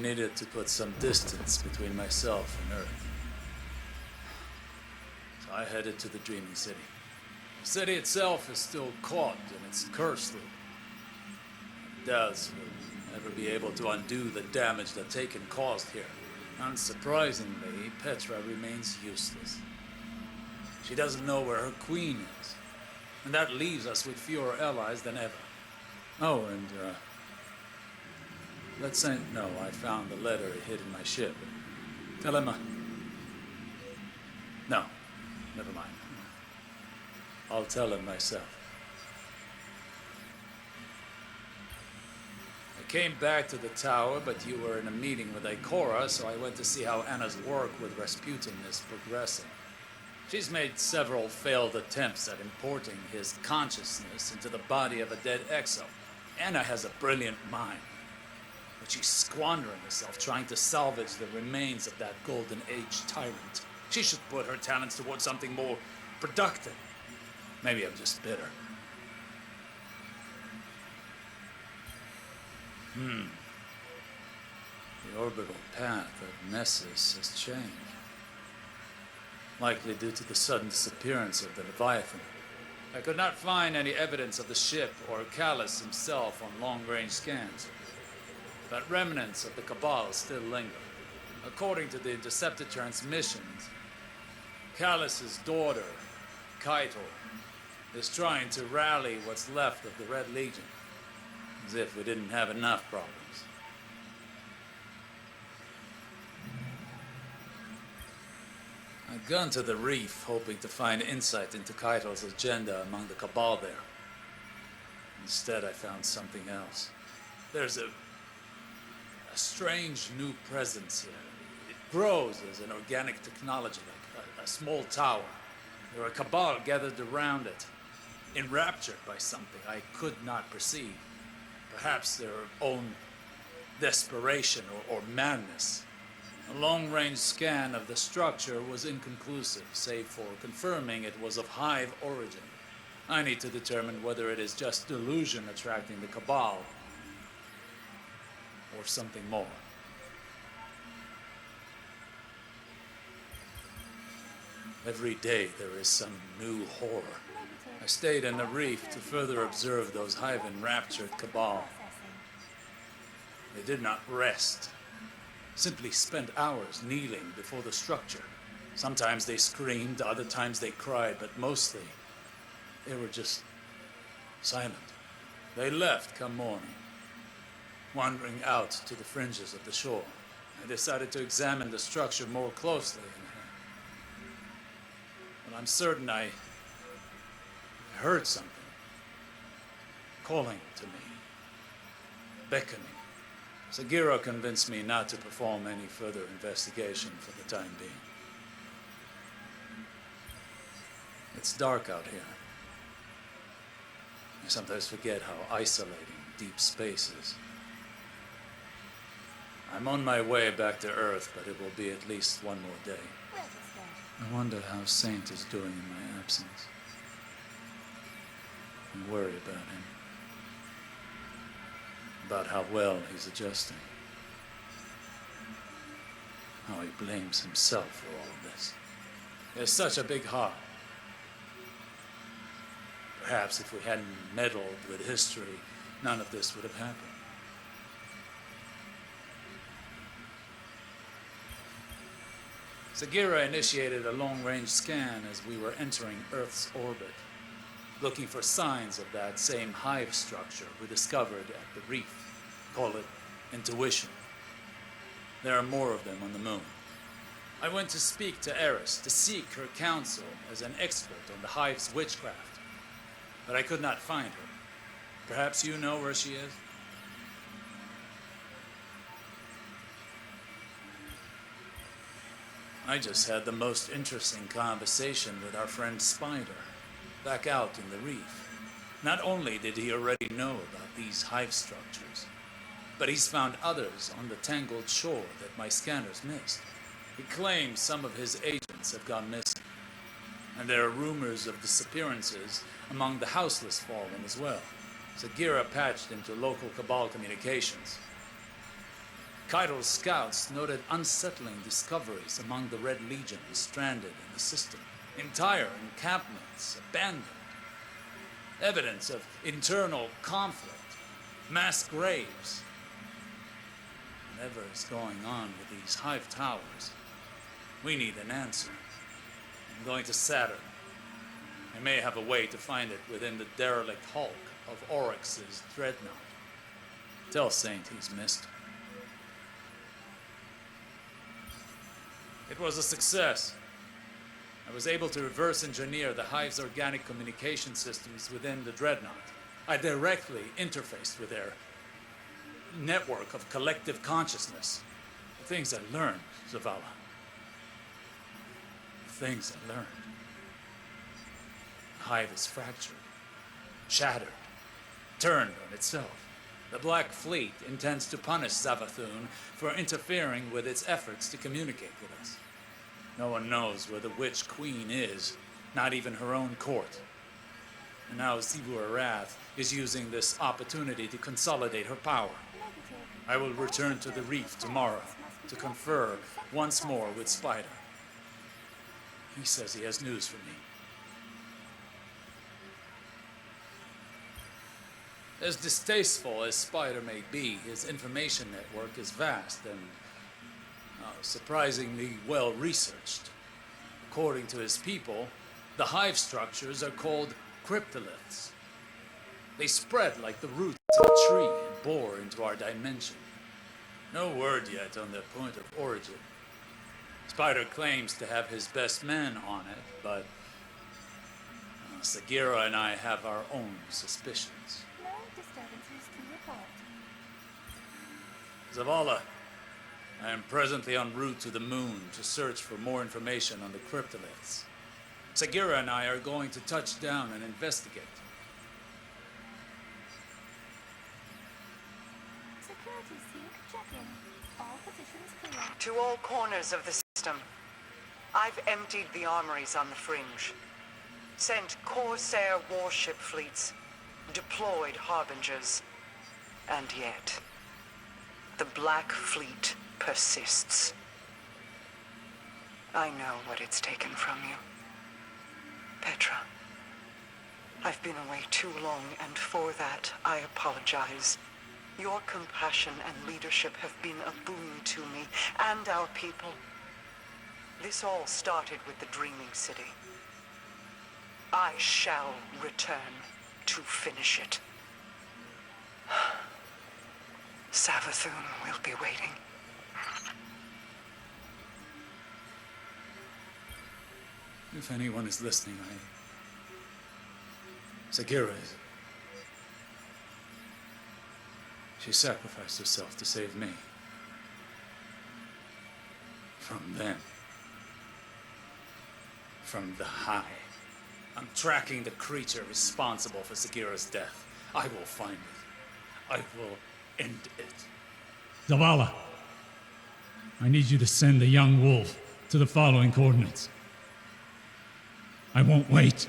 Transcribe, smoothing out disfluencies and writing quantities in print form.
needed to put some distance between myself and Earth. So I headed to the Dreaming City. The city itself is still caught in its curse loop. Daz will never be able to undo the damage that Taken caused here. Unsurprisingly, Petra remains useless. She doesn't know where her queen is, and that leaves us with fewer allies than ever. Oh, and, let Saint know I found the letter he hid in my ship. Tell him, no, never mind. I'll tell him myself. I came back to the tower, but you were in a meeting with Ikora, so I went to see how Anna's work with Rasputin is progressing. She's made several failed attempts at importing his consciousness into the body of a dead exo. Anna has a brilliant mind, but she's squandering herself trying to salvage the remains of that Golden Age tyrant. She should put her talents towards something more productive. Maybe I'm just bitter. The orbital path of Nessus has changed. Likely due to the sudden disappearance of the Leviathan. I could not find any evidence of the ship or Callus himself on long-range scans. But remnants of the Cabal still linger. According to the intercepted transmissions, Callus's daughter, Kaito, is trying to rally what's left of the Red Legion. As if we didn't have enough problems. I'd gone to the reef, hoping to find insight into Kaito's agenda among the Cabal there. Instead, I found something else. There's a strange new presence here. It grows as an organic technology, like a small tower. There are a Cabal gathered around it, enraptured by something I could not perceive. Perhaps their own desperation or madness. A long-range scan of the structure was inconclusive, save for confirming it was of Hive origin. I need to determine whether it is just delusion attracting the Cabal, or something more. Every day there is some new horror. I stayed in the reef to further observe those Hive-enraptured Cabal. They did not rest. Simply spent hours kneeling before the structure. Sometimes they screamed, other times they cried, but mostly they were just silent. They left come morning, wandering out to the fringes of the shore. I decided to examine the structure more closely. But I'm certain I heard something calling to me, beckoning. Sagira convinced me not to perform any further investigation for the time being. It's dark out here. I sometimes forget how isolating deep space is. I'm on my way back to Earth, but it will be at least one more day. I wonder how Saint is doing in my absence. I worry about him. About how well he's adjusting. How he blames himself for all of this. He has such a big heart. Perhaps if we hadn't meddled with history, none of this would have happened. Sagira initiated a long-range scan as we were entering Earth's orbit, looking for signs of that same hive structure we discovered at the reef. Call it intuition. There are more of them on the moon. I went to speak to Eris to seek her counsel as an expert on the hive's witchcraft, but I could not find her. Perhaps you know where she is? I just had the most interesting conversation with our friend Spider, back out in the reef. Not only did he already know about these hive structures, but he's found others on the tangled shore that my scanners missed. He claims some of his agents have gone missing, and there are rumors of disappearances among the houseless fallen as well. Sagira patched into local Cabal communications. Kairo's scouts noted unsettling discoveries among the Red Legion stranded in the system. Entire encampments abandoned. Evidence of internal conflict. Mass graves. Whatever is going on with these hive towers, we need an answer. I'm going to Saturn. I may have a way to find it within the derelict hulk of Oryx's dreadnought. Tell Saint he's missed. It was a success. I was able to reverse engineer the Hive's organic communication systems within the dreadnought. I directly interfaced with their network of collective consciousness. The things I learned, Zavala. The things I learned. The Hive is fractured, shattered, turned on itself. The Black Fleet intends to punish Savathun for interfering with its efforts to communicate with us. No one knows where the Witch Queen is, not even her own court. And now Zibu Arath is using this opportunity to consolidate her power. I will return to the reef tomorrow to confer once more with Spider. He says he has news for me. As distasteful as Spider may be, his information network is vast and surprisingly well researched. According to his people, the hive structures are called cryptoliths. They spread like the roots of a tree and bore into our dimension. No word yet on their point of origin. Spider claims to have his best men on it, but Sagira and I have our own suspicions. No disturbances to report. Zavala, I am presently en route to the moon to search for more information on the cryptoliths. Sagira and I are going to touch down and investigate. Security sync check-in. All positions clear. To all corners of the system. I've emptied the armories on the fringe. Sent Corsair warship fleets. Deployed harbingers. And yet, the Black Fleet persists. I know what it's taken from you. Petra. I've been away too long, and for that, I apologize. Your compassion and leadership have been a boon to me and our people. This all started with the Dreaming City. I shall return to finish it. Savathun will be waiting. If anyone is listening, Sagira is. She sacrificed herself to save me. From them. From the High. I'm tracking the creature responsible for Sagira's death. I will find it. I will end it. Zavala, I need you to send the young wolf to the following coordinates. I won't wait.